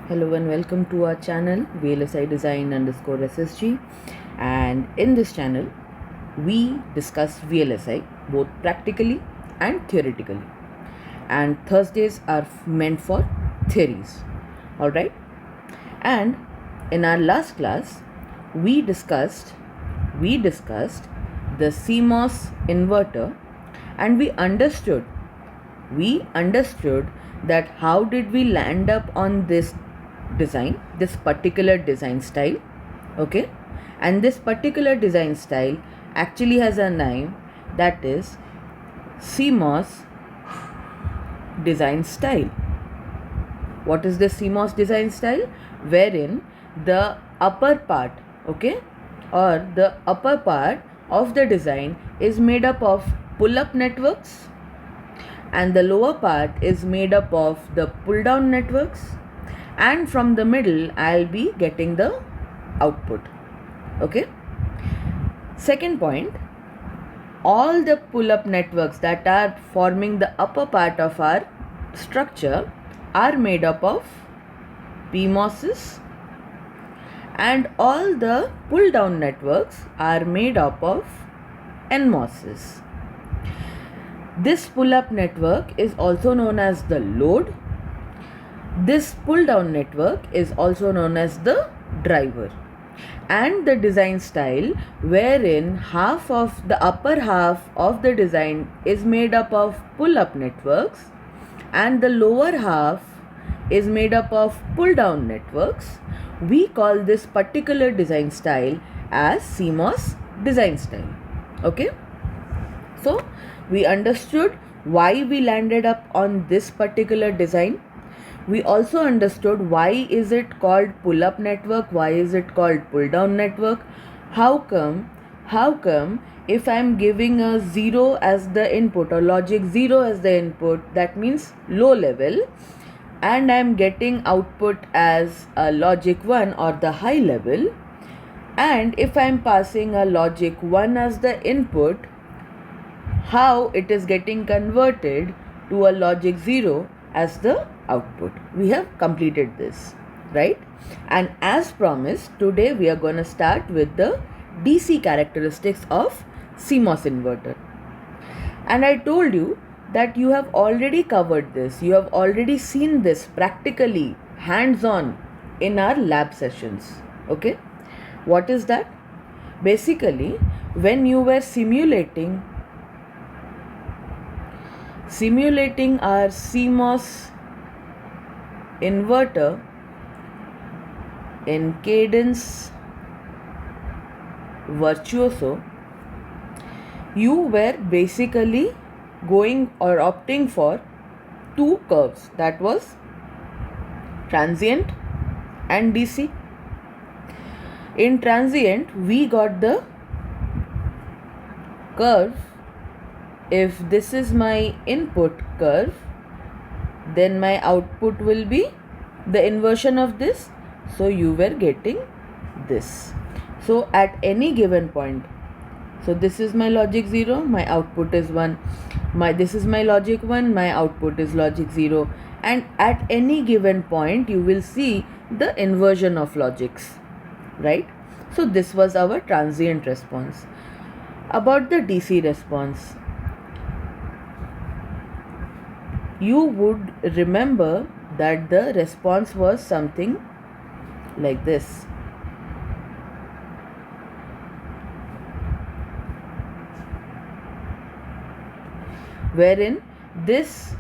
Hello and welcome to our channel VLSI Design underscore SSG, and in this channel we discuss VLSI both practically and theoretically, and Thursdays are meant for theories. Alright, and in our last class we discussed the CMOS inverter, and we understood that how did we land up on this particular design style. Okay, and this particular design style actually has a name, that is CMOS design style. What is the CMOS design style? Wherein the upper part, okay, or the upper part of the design is made up of pull-up networks, and the lower part is made up of the pull-down networks, and from the middle I'll be getting the output. Okay. Second point, all the pull-up networks that are forming the upper part of our structure are made up of PMOSs, and all the pull-down networks are made up of NMOSs. This pull-up network is also known as the load. This pull-down network is also known as the driver. And the design style wherein half of the upper half of the design is made up of pull-up networks and the lower half is made up of pull-down networks, we call this particular design style as CMOS design style. Okay, so we understood why we landed up on this particular design. We also understood why is it called pull-up network, why is it called pull-down network. How come if I'm giving a 0 as the input or logic 0 as the input, that means low level, and I'm getting output as a logic 1 or the high level, and if I'm passing a logic 1 as the input, how it is getting converted to a logic 0 as the output. We have completed this, right? And as promised, today we are going to start with the DC characteristics of CMOS inverter. And I told you that you have already covered this, you have already seen this practically, hands-on in our lab sessions. Okay, what is that? Basically, when you were simulating our CMOS inverter in Cadence Virtuoso, you were basically going or opting for two curves, that was transient and DC. In transient, we got the curve. If this is my input curve, then my output will be the inversion of this, so you were getting this. So at any given point, so this is my logic 0, my output is 1. This is my logic 1, my output is logic 0. And at any given point, you will see the inversion of logics, right? So this was our transient response. About the DC response, you would remember that the response was something like this. Wherein this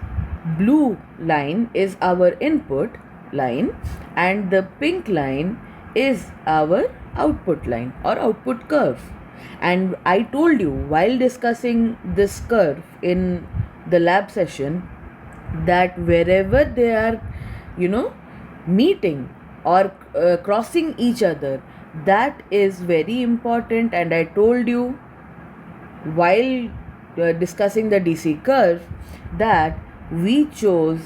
blue line is our input line and the pink line is our output line or output curve. And I told you while discussing this curve in the lab session that wherever they are, meeting or crossing each other, that is very important. And I told you while discussing the DC curve that we chose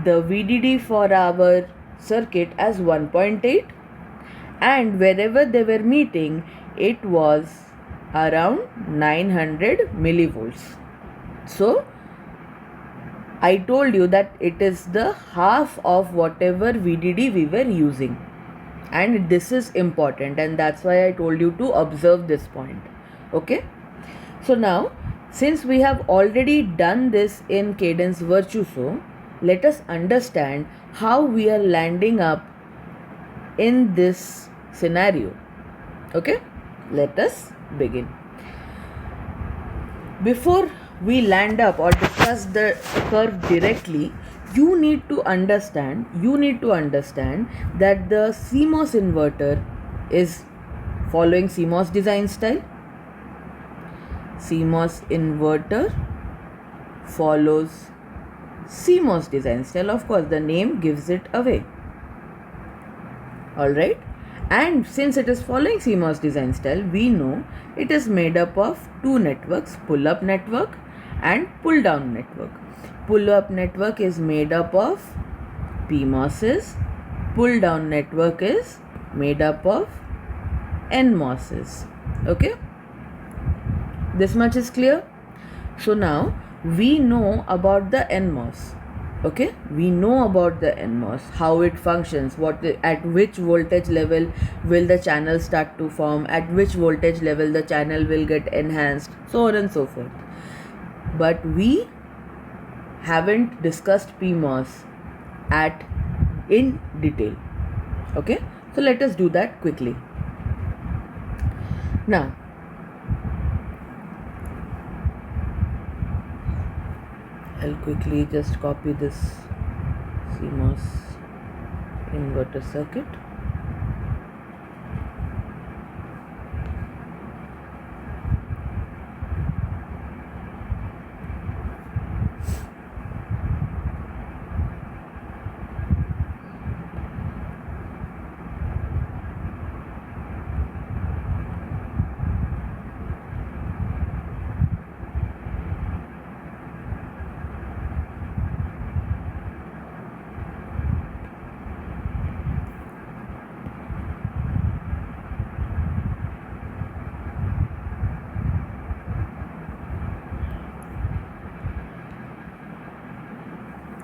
the VDD for our circuit as 1.8, and wherever they were meeting, it was around 900 millivolts. So I told you that it is the half of whatever VDD we were using. And this is important, and that's why I told you to observe this point. Okay? So now, since we have already done this in Cadence Virtuoso, let us understand how we are landing up in this scenario. Okay? Let us begin. Before we land up or discuss the curve directly, you need to understand that the CMOS inverter is following CMOS design style. CMOS inverter follows CMOS design style. Of course, the name gives it away. Alright? And since it is following CMOS design style, we know it is made up of two networks, pull-up network and pull-down network. Pull-up network is made up of PMOSes. Pull-down network is made up of NMOSes. Okay? This much is clear? So now we know about the NMOS. Okay, we know about the NMOS, how it functions, at which voltage level will the channel start to form, at which voltage level the channel will get enhanced, so on and so forth. But we haven't discussed PMOS in detail. Okay, so let us do that quickly. Now, I'll quickly just copy this CMOS inverter circuit.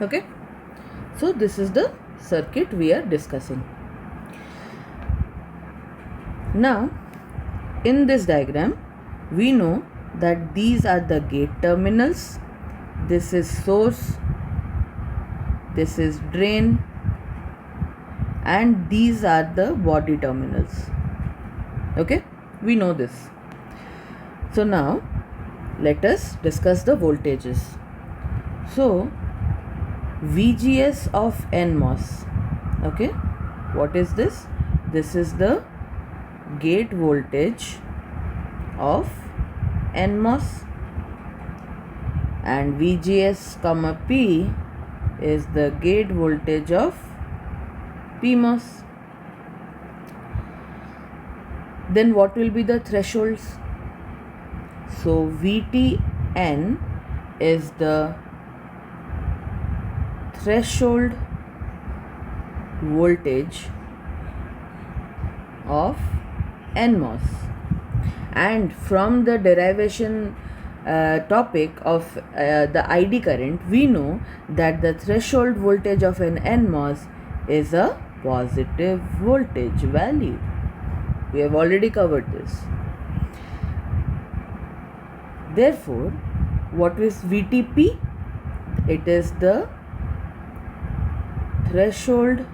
Okay, so this is the circuit we are discussing. Now, in this diagram, we know that these are the gate terminals. This is source, this is drain, and these are the body terminals. Okay, we know this. So now, let us discuss the voltages. So, VGS of NMOS. Okay, what is this? This is the gate voltage of NMOS, and VGS comma P is the gate voltage of PMOS. Then what will be the thresholds? So VTN is the threshold voltage of NMOS, and from the derivation topic of the ID current, we know that the threshold voltage of an NMOS is a positive voltage value. We have already covered this. Therefore, what is VTP? It is the threshold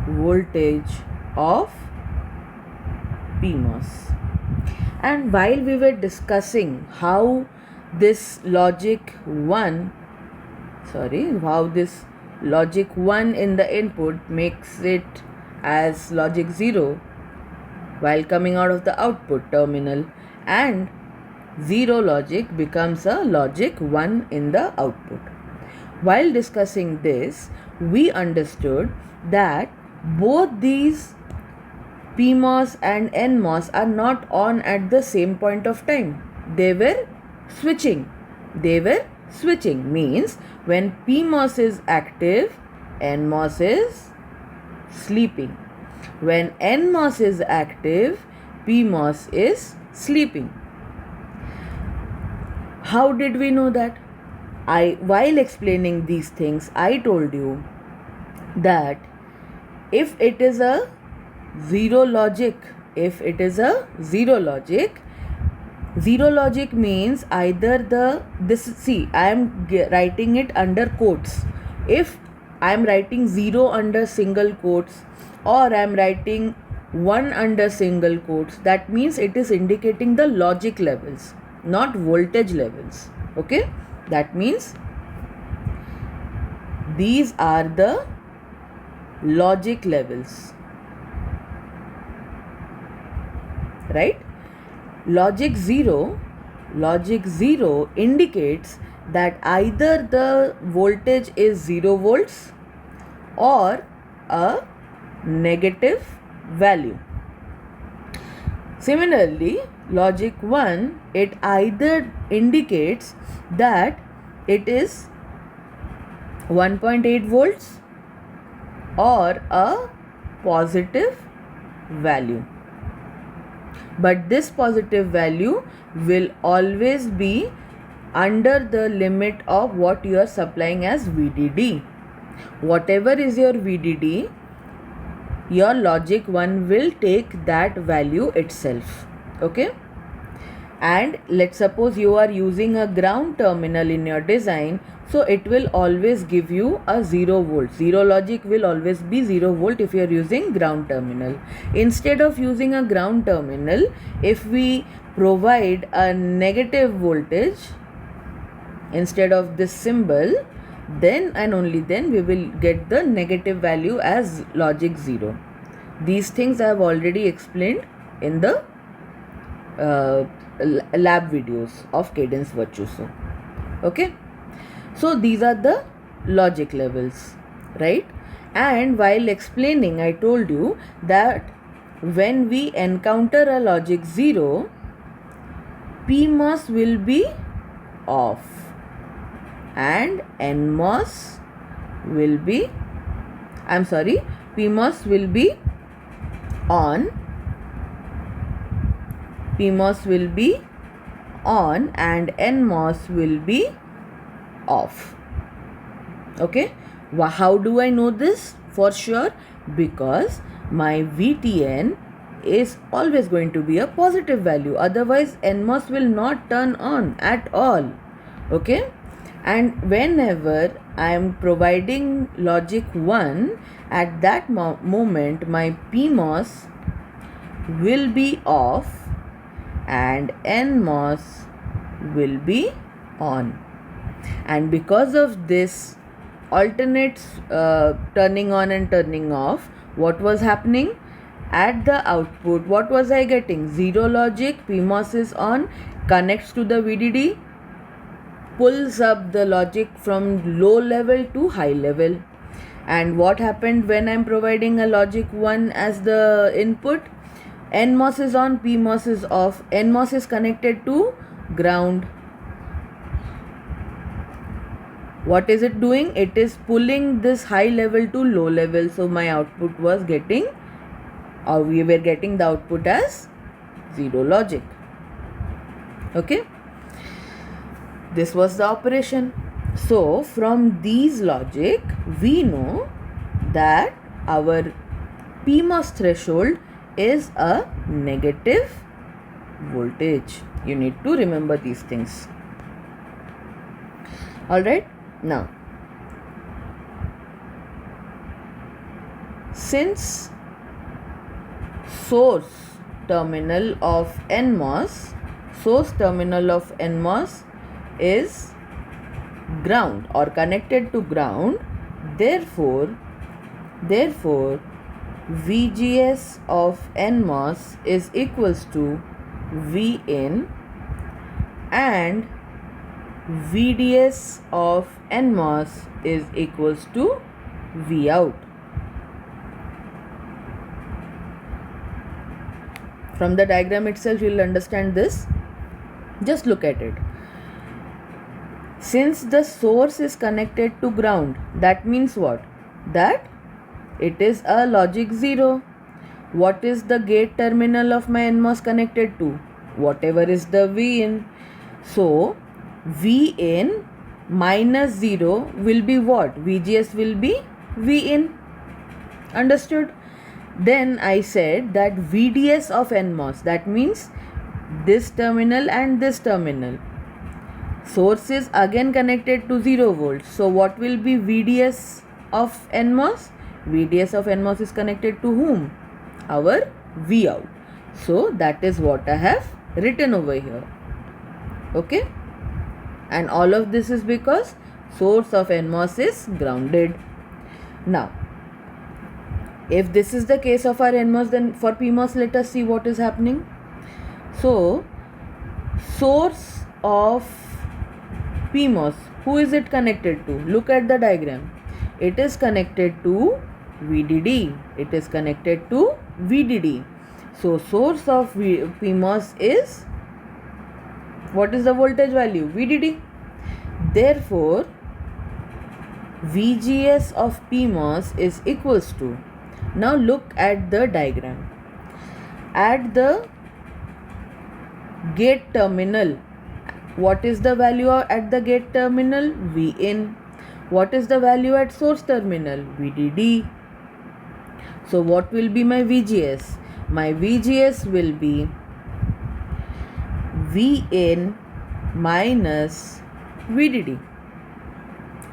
voltage of PMOS. And while we were discussing how this logic 1 in the input makes it as logic 0 while coming out of the output terminal, and 0 logic becomes a logic 1 in the output. While discussing this, we understood that both these PMOS and NMOS are not on at the same point of time. They were switching. Means when PMOS is active, NMOS is sleeping. When NMOS is active, PMOS is sleeping. How did we know that? while explaining these things, I told you that if it is a zero logic, zero logic means either I am writing it under quotes. If I am writing 0 under single quotes or I am writing 1 under single quotes, that means it is indicating the logic levels, not voltage levels. Okay, that means these are the logic levels, right? Logic 0 indicates that either the voltage is 0 volts or a negative value. Similarly, logic 1, it either indicates that it is 1.8 volts or a positive value. But this positive value will always be under the limit of what you are supplying as VDD. Whatever is your VDD, your logic 1 will take that value itself. Okay? And let's suppose you are using a ground terminal in your design, so it will always give you a 0 volt. Zero logic will always be 0 volt if you are using ground terminal. Instead of using a ground terminal, if we provide a negative voltage instead of this symbol, then and only then we will get the negative value as logic 0. These things I have already explained in the lab videos of Cadence Virtuoso. Okay, so these are the logic levels, right? And while explaining, I told you that when we encounter a logic 0, PMOS will be off and PMOS will be on, PMOS will be on and NMOS will be off. Okay, how do I know this for sure? Because my VTN is always going to be a positive value, otherwise NMOS will not turn on at all. Okay, and whenever I am providing logic 1, at that moment my PMOS will be off and NMOS will be on. And because of this alternate turning on and turning off, what was happening? At the output, what was I getting? 0 logic, PMOS is on, connects to the VDD, pulls up the logic from low level to high level. And what happened when I am providing a logic 1 as the input? NMOS is on, PMOS is off. NMOS is connected to ground. What is it doing? It is pulling this high level to low level. So my output was getting, or we were getting the output as 0 logic. Okay, this was the operation. So from these logic, we know that our PMOS threshold is a negative voltage. You need to remember these things. Alright, now since source terminal of NMOS is ground or connected to ground, therefore VGS of NMOS is equals to Vin and VDS of NMOS is equals to Vout. From the diagram itself you will understand this. Just look at it. Since the source is connected to ground, that means what? That it is a logic 0. What is the gate terminal of my NMOS connected to? Whatever is the Vin. So Vin minus 0 will be what? VGS will be V in. Understood? Then I said that VDS of NMOS, that means this terminal and this terminal. Source is again connected to 0 volts. So what will be VDS of NMOS? VDS of NMOS is connected to whom? Our Vout. So that is what I have written over here. Okay? And all of this is because source of NMOS is grounded. Now, if this is the case of our NMOS, then for PMOS, let us see what is happening. So, source of PMOS, who is it connected to? Look at the diagram. It is connected to VDD. It is connected to VDD. So, source of PMOS is, what is the voltage value? VDD. Therefore, VGS of PMOS is equals to, now look at the diagram. At the gate terminal, what is the value at the gate terminal? Vin. What is the value at source terminal? VDD. So what will be my VGS? My VGS will be Vin minus VDD.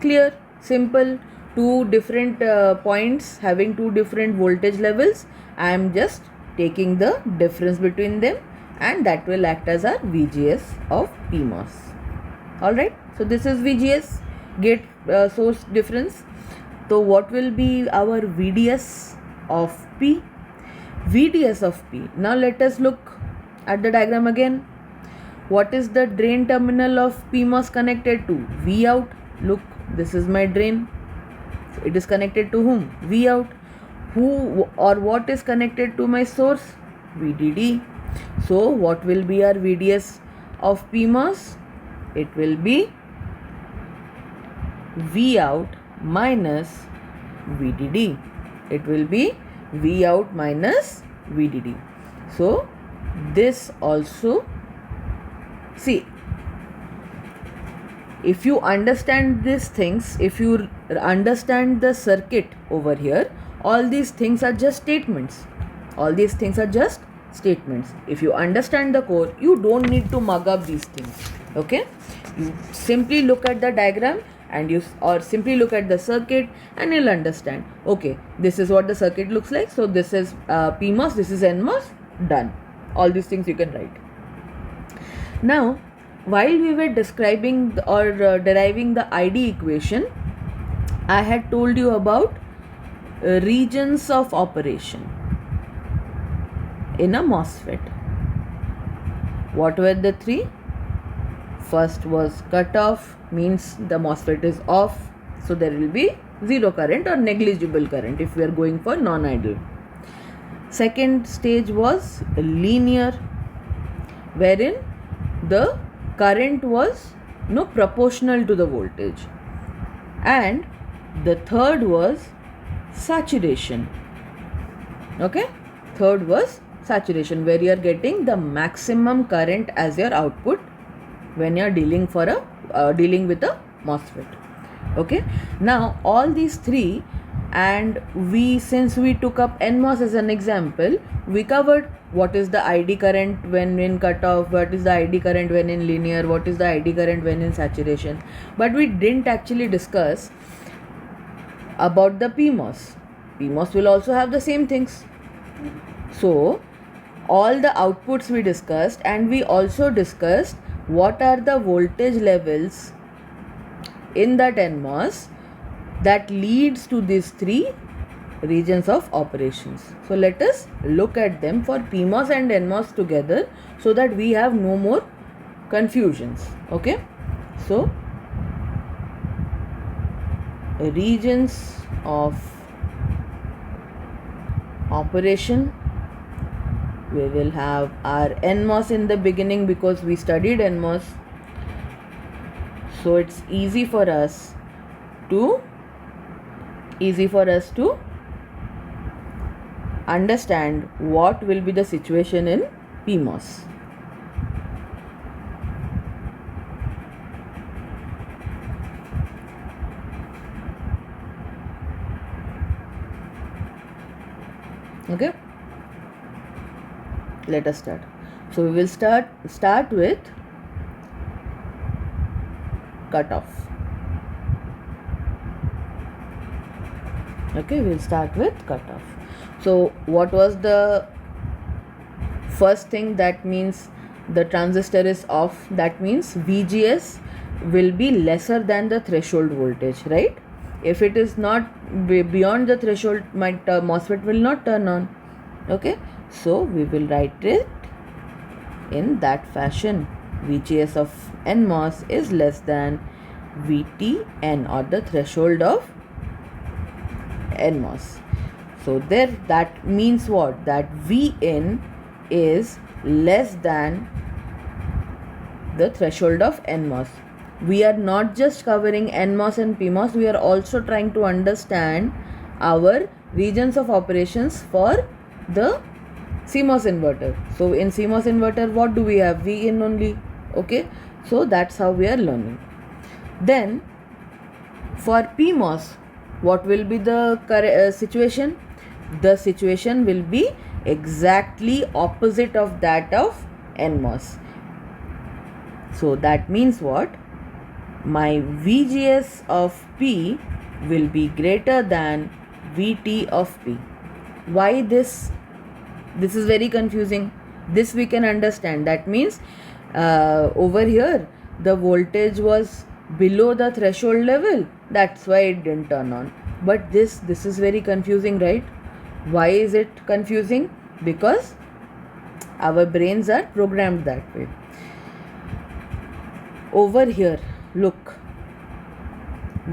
Clear? Simple. Two different points having two different voltage levels. I am just taking the difference between them, and that will act as our VGS of PMOS. Alright, so this is VGS, gate source difference. So what will be our VDS of P? VDS of P. Now let us look at the diagram again. What is the drain terminal of PMOS connected to? Vout. Look, this is my drain. So it is connected to whom? Vout. Who or what is connected to my source? VDD. So what will be our VDS of PMOS? It will be Vout minus VDD. It will be Vout minus VDD. So this also, see, if you understand these things, if you understand the circuit over here, all these things are just statements. All these things are just statements. If you understand the core, you don't need to mug up these things. Okay? You simply look at the diagram and simply look at the circuit and you'll understand. Okay, this is what the circuit looks like. So this is PMOS, this is NMOS. Done. All these things you can write. Now, while we were describing or deriving the ID equation, I had told you about regions of operation in a MOSFET. What were the three? First was cutoff, means the MOSFET is off, so there will be zero current or negligible current if we are going for non-idle. Second stage was linear, wherein the current was proportional to the voltage. And the third was saturation. Okay, third was saturation, where you are getting the maximum current as your output when you are dealing with a MOSFET. Okay, now all these three, and since we took up NMOS as an example, we covered what is the ID current when in cutoff, what is the ID current when in linear, what is the ID current when in saturation, but we didn't actually discuss about the PMOS. PMOS will also have the same things. So all the outputs we discussed, and we also discussed what are the voltage levels in that NMOS that leads to these three regions of operations. So let us look at them for PMOS and NMOS together so that we have no more confusions. Okay, so regions of operation, we will have our NMOS in the beginning because we studied NMOS, so it's easy for us to understand what will be the situation in PMOS. Okay, let us start. So we will start with cutoff. Okay, we'll start with cutoff. So what was the first thing? That means the transistor is off. That means VGS will be lesser than the threshold voltage, right? If it is not beyond the threshold, my MOSFET will not turn on. Okay, so we will write it in that fashion. VGS of NMOS is less than VTN, or the threshold of NMOS. So there, that means what? That Vin is less than the threshold of NMOS. We are not just covering NMOS and PMOS, we are also trying to understand our regions of operations for the CMOS inverter. So in CMOS inverter, what do we have? Vin only. Okay, so that's how we are learning. Then for PMOS, what will be the situation? The situation will be exactly opposite of that of NMOS. So that means what? My VGS of P will be greater than VT of P. Why this? This is very confusing. This we can understand. That means over here the voltage was below the threshold level. That's why it didn't turn on. But this is very confusing, right? Why is it confusing? Because our brains are programmed that way. Over here, look,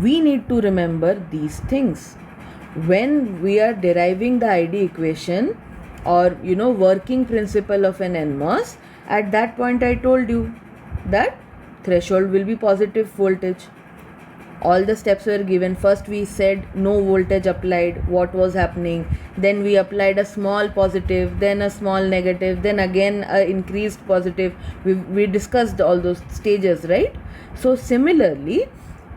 we need to remember these things when we are deriving the ID equation, or working principle of an NMOS. At that point I told you that threshold will be positive voltage. All the steps were given. First we said no voltage applied. What was happening? Then we applied a small positive, then a small negative, then again a increased positive. We discussed all those stages, right? So similarly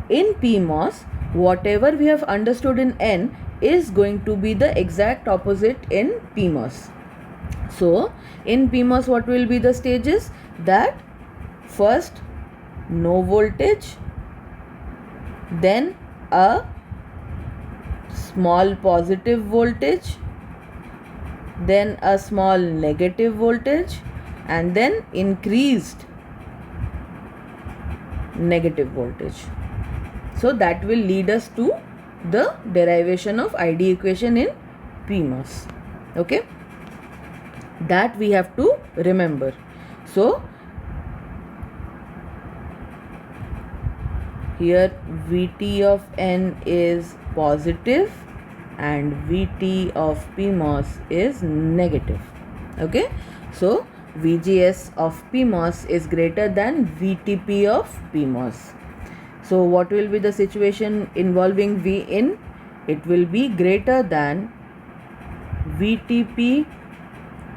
in PMOS, whatever we have understood in N is going to be the exact opposite in PMOS. So in PMOS, what will be the stages? That first no voltage, then a small positive voltage, then a small negative voltage, and then increased negative voltage. So that will lead us to the derivation of ID equation in PMOS. Okay, that we have to remember. So here Vt of N is positive and Vt of PMOS is negative. Okay, so VGS of PMOS is greater than VTP of PMOS. So what will be the situation involving Vin? It will be greater than VTP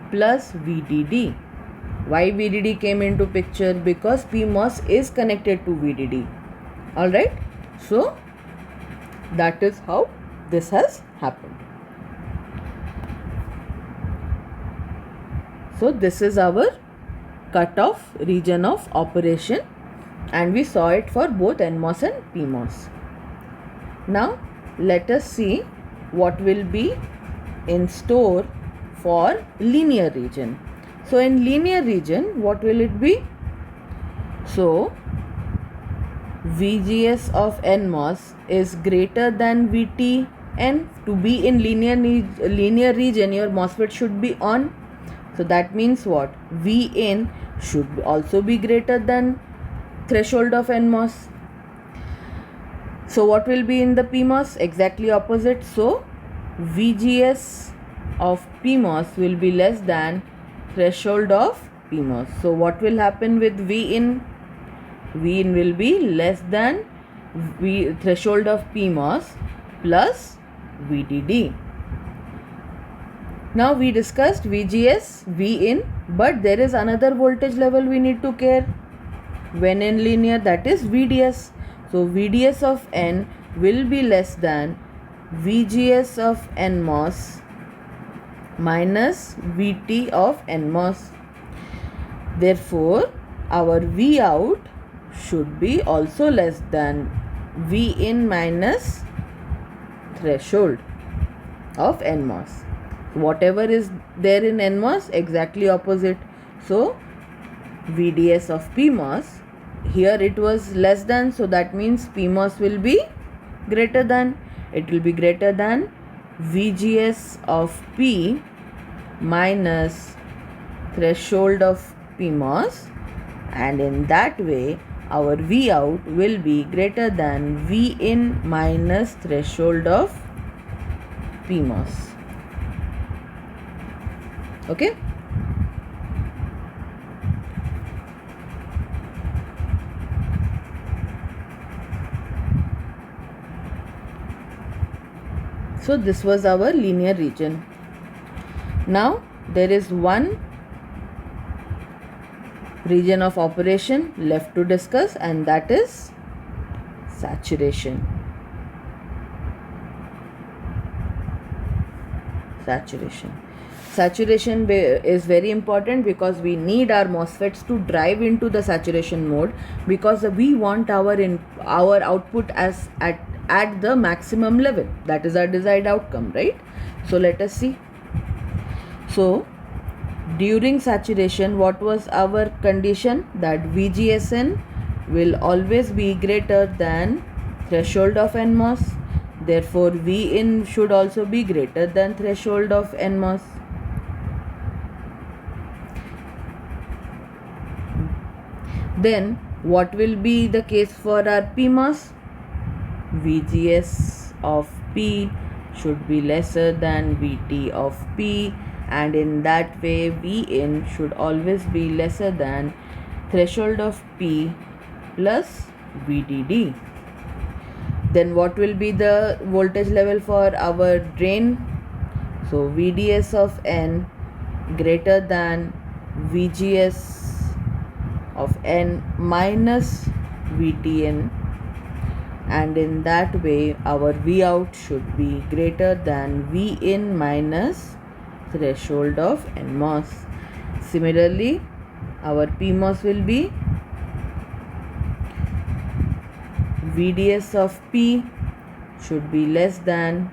plus VDD. Why VDD came into picture? Because PMOS is connected to VDD. Alright, so that is how this has happened. So this is our cutoff region of operation, and we saw it for both NMOS and PMOS. Now let us see what will be in store for linear region. So in linear region, what will it be? So VGS of NMOS is greater than VTN. To be in linear region, your MOSFET should be on. So that means what? Vin should also be greater than threshold of NMOS. So what will be in the PMOS? Exactly opposite. So VGS of PMOS will be less than threshold of PMOS. So what will happen with Vin? Vin will be less than threshold of PMOS plus VDD. Now we discussed VGS, Vin, but there is another voltage level we need to care when in linear, that is VDS. So VDS of N will be less than VGS of NMOS minus Vt of NMOS. Therefore, our V out should be also less than V in minus threshold of NMOS. Whatever is there in NMOS, exactly opposite. So, VDS of PMOS, here it was less than, so that means PMOS will be greater than. It will be greater than VGS of P minus threshold of PMOS, and in that way our V out will be greater than V in minus threshold of PMOS. Okay? So this was our linear region. Now there is one region of operation left to discuss, and that is saturation. Saturation is very important because we need our MOSFETs to drive into the saturation mode, because we want our output as at the maximum level. That is our desired outcome, right? So let us see. So during saturation, what was our condition? That VGSN will always be greater than threshold of NMOS. Therefore, V in should also be greater than threshold of NMOS. Then what will be the case for our PMOS? VGS of P should be lesser than VT of P, and in that way V in should always be lesser than threshold of P plus VDD. Then what will be the voltage level for our drain? So VDS of N greater than VGS of N minus VTN, and in that way our V out should be greater than V in minus threshold of NMOS. Similarly, our PMOS will be VDS of P should be less than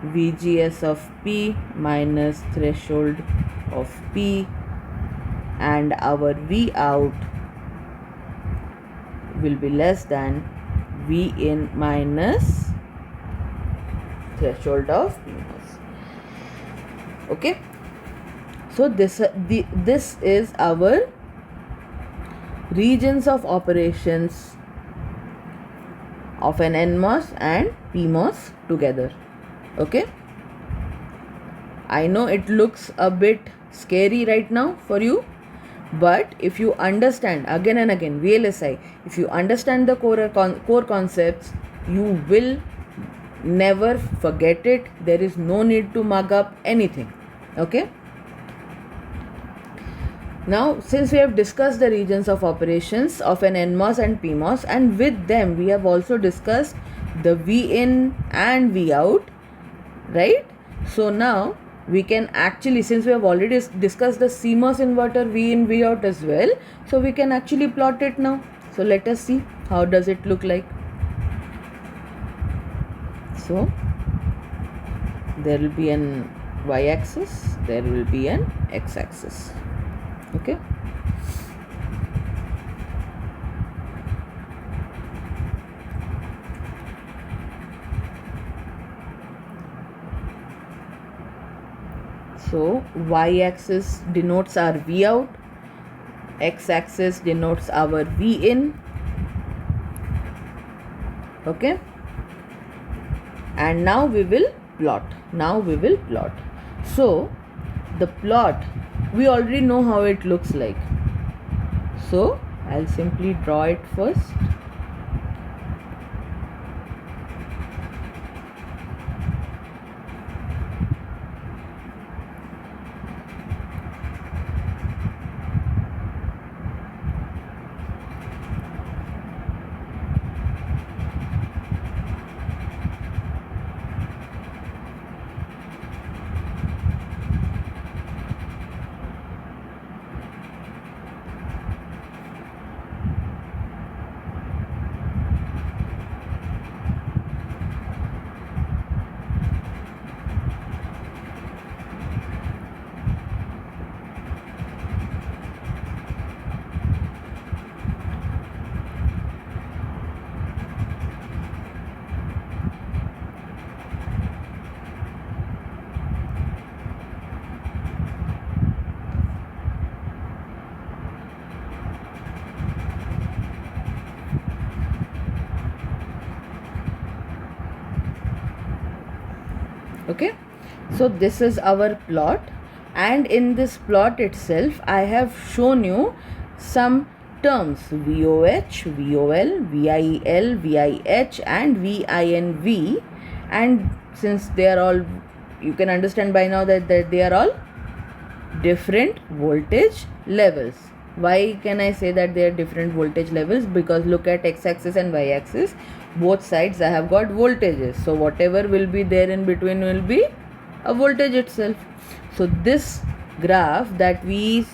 VGS of P minus threshold of P, and our V out will be less than V in minus threshold of PMOS. Okay, so this is our regions of operations of an NMOS and PMOS together. Okay, I know it looks a bit scary right now for you, but if you understand again and again VLSI, if you understand the core concepts, you will never forget it. There is no need to mug up anything. Okay, now since we have discussed the regions of operations of an NMOS and PMOS, and with them we have also discussed the V in and V out, right? So now we can actually, since we have already discussed the CMOS inverter V in V out as well, so we can actually plot it now. So let us see how does it look like. So there will be an y-axis, there will be an x-axis. Okay, so y-axis denotes our V out, x-axis denotes our V in. Okay, and now we will plot. So the plot, we already know how it looks like, so I'll simply draw it first. Okay, so this is our plot, and in this plot itself I have shown you some terms: VOH, VOL, VIL, VIH and VINV. And since they are all, you can understand by now that they are all different voltage levels. Why can I say that they are different voltage levels? Because look at x-axis and y-axis, both sides I have got voltages, so whatever will be there in between will be a voltage itself. So this graph that we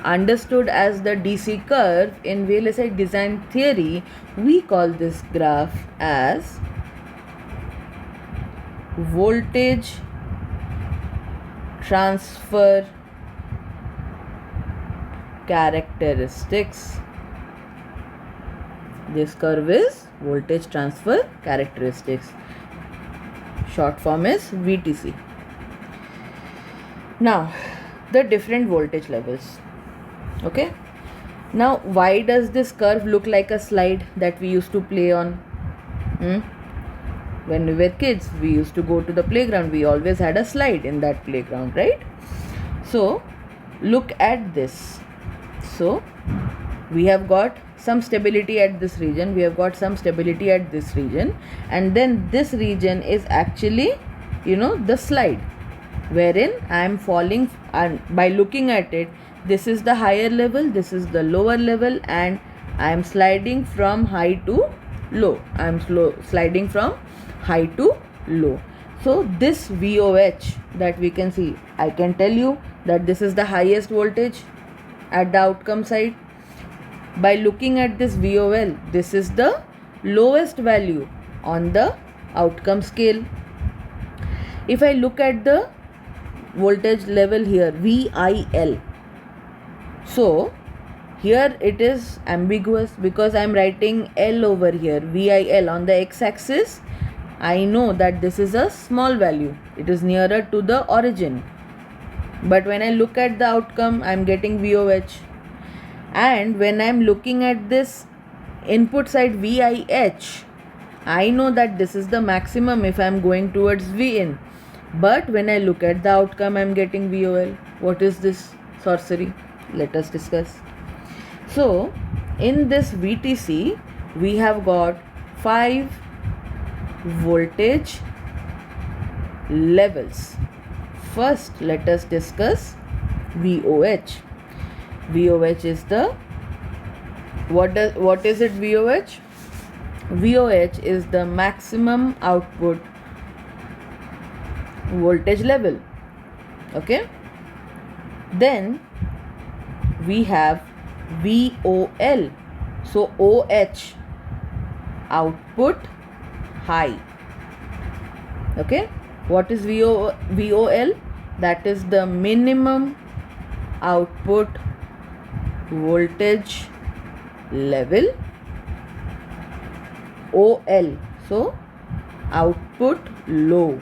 understood as the DC curve in VLSI design theory, we call this graph as voltage transfer characteristics. This curve is voltage transfer characteristics. Short form is VTC. Now, the different voltage levels. Okay. Now, why does this curve look like a slide that we used to play on? When we were kids, we used to go to the playground. We always had a slide in that playground, right? So, look at this. So, we have got some stability at this region, we have got some stability at this region, and then this region is actually, the slide wherein I am falling, and by looking at it, this is the higher level, this is the lower level, and I am sliding from high to low. I am sliding from high to low. So this VOH that we can see, I can tell you that this is the highest voltage at the outcome side. By looking at this VOL, this is the lowest value on the outcome scale. If I look at the voltage level here, VIL, so here it is ambiguous because I am writing L over here, VIL on the x-axis. I know that this is a small value, it is nearer to the origin, but when I look at the outcome, I am getting VOH. And when I am looking at this input side VIH, I know that this is the maximum if I am going towards VIN. But when I look at the outcome, I am getting VOL. What is this sorcery? Let us discuss. So, in this VTC, we have got 5 voltage levels. First, let us discuss VOH. VOH is the, what is it VOH? VOH is the maximum output voltage level. Okay. Then we have VOL. So OH, output high. Okay. What is VOL? That is the minimum output voltage level. OL, so output low.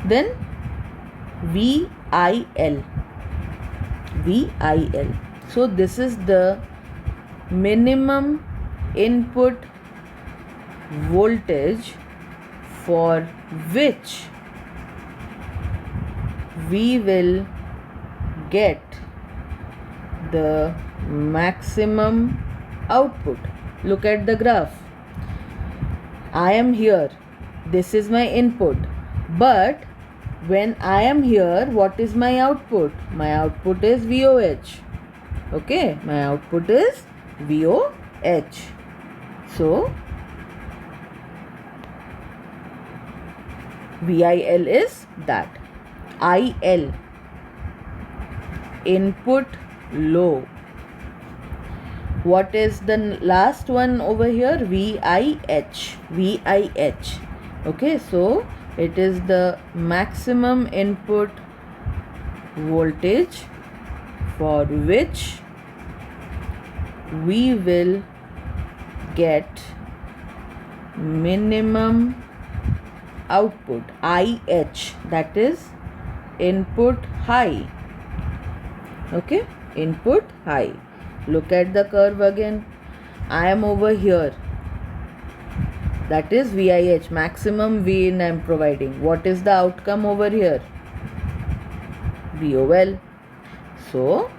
Then VIL. So this is the minimum input voltage for which we will get the maximum output. Look at the graph. I am here. This is my input. But when I am here, what is my output? My output is VOH. Okay, my output is VOH. So VIL is that. IL, input low. What is the last one over here? VIH. Okay, so it is the maximum input voltage for which we will get minimum output. IH, that is input high. Okay, input high. Look at the curve again. I am over here. that is VIH, maximum V in I am providing. What is the outcome over here? VOL. So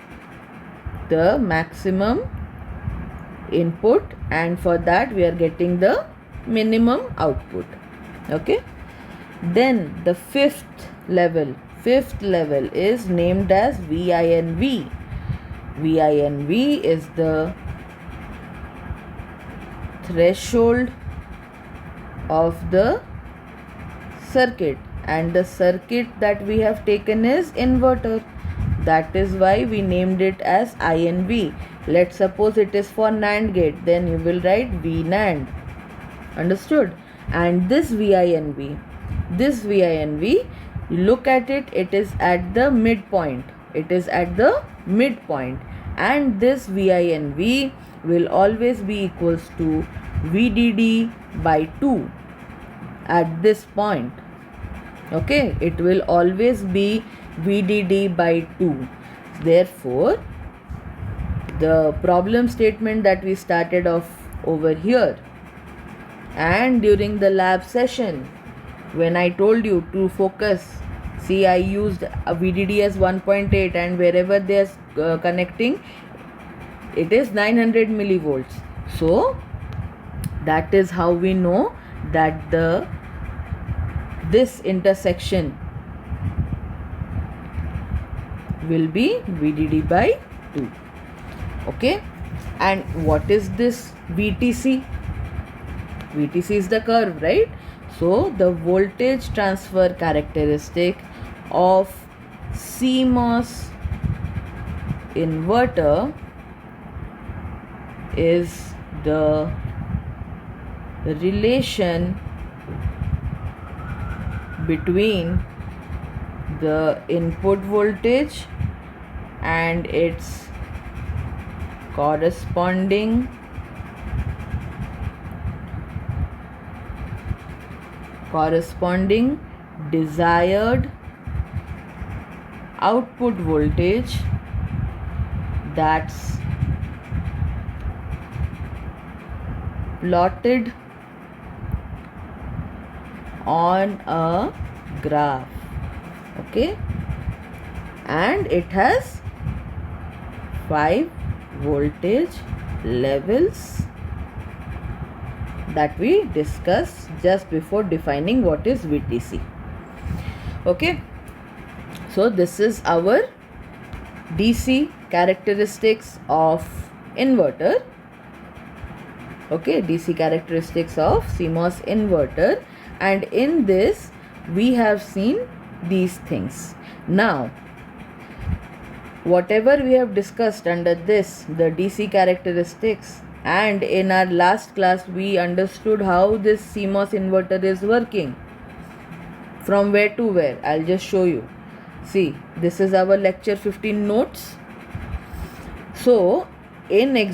the maximum input, and for that we are getting the minimum output. Okay. Then the fifth level is named as VINV. VINV is the threshold of the circuit, and the circuit that we have taken is inverter. That is why we named it as INV. Let's suppose it is for NAND gate, then you will write VNAND. Understood? And this VINV, look at it, it is at the midpoint. It is at the midpoint, and this VINV will always be equals to VDD by 2 at this point. Okay, it will always be VDD by 2. Therefore, the problem statement that we started off over here, and during the lab session when I told you to focus, see, I used a VDD as 1.8, and wherever they are connecting, it is 900 millivolts. So that is how we know that this intersection will be VDD by 2. Okay. And what is this VTC? VTC is the curve, right? So the voltage transfer characteristic of CMOS inverter is the relation between the input voltage and its corresponding desired output voltage, that's plotted on a graph. Okay, and it has 5 voltage levels that we discussed just before defining what is VTC. Okay, so this is our DC characteristics of inverter. Okay, DC characteristics of CMOS inverter, and in this we have seen these things. Now, whatever we have discussed under this, the DC characteristics, and in our last class we understood how this CMOS inverter is working. From where to where? I'll just show you. See, this is our lecture 15 notes. So in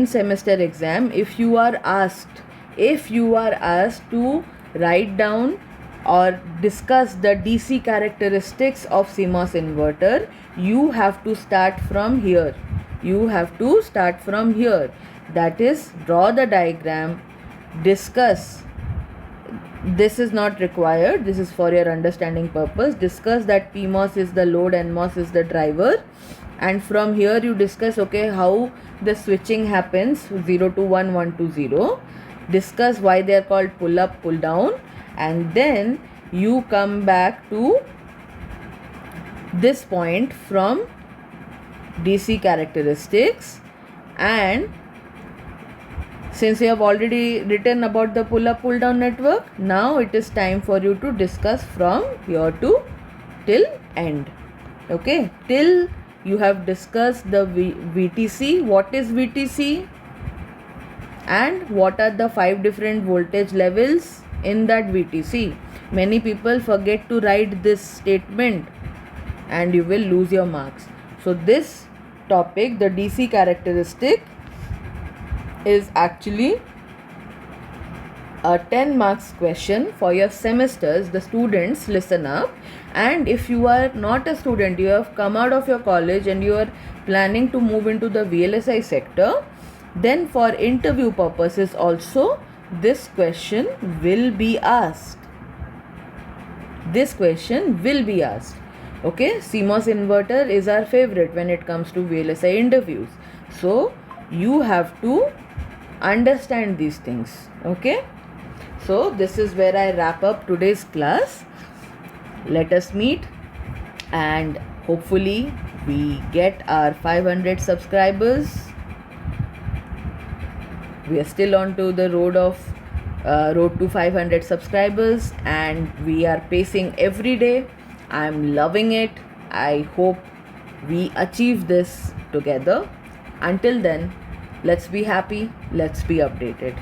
semester exam, if you are asked to write down or discuss the DC characteristics of CMOS inverter, you have to start from here. That is, draw the diagram, discuss. This is not required, this is for your understanding purpose. Discuss that PMOS is the load, NMOS is the driver, and from here you discuss, okay, how the switching happens, 0 to 1, 1 to 0. Discuss why they are called pull up, pull down, and then you come back to this point from DC characteristics. And since you have already written about the pull up, pull down network, now it is time for you to discuss from here to till end. Okay, till you have discussed the VTC. What is VTC? And what are the 5 different voltage levels in that VTC? Many people forget to write this statement and you will lose your marks. So this topic, the DC characteristic, is actually a 10 marks question for your semesters. The students, listen up. And if you are not a student, you have come out of your college and you are planning to move into the VLSI sector, then for interview purposes also, this question will be asked. This question will be asked. Okay, CMOS inverter is our favorite when it comes to VLSI interviews. So you have to understand these things. Okay, so this is where I wrap up today's class. Let us meet, and hopefully we get our 500 subscribers. We are still on to the road to 500 subscribers, and we are pacing every day. I'm loving it. I hope we achieve this together. Until then, let's be happy, let's be updated.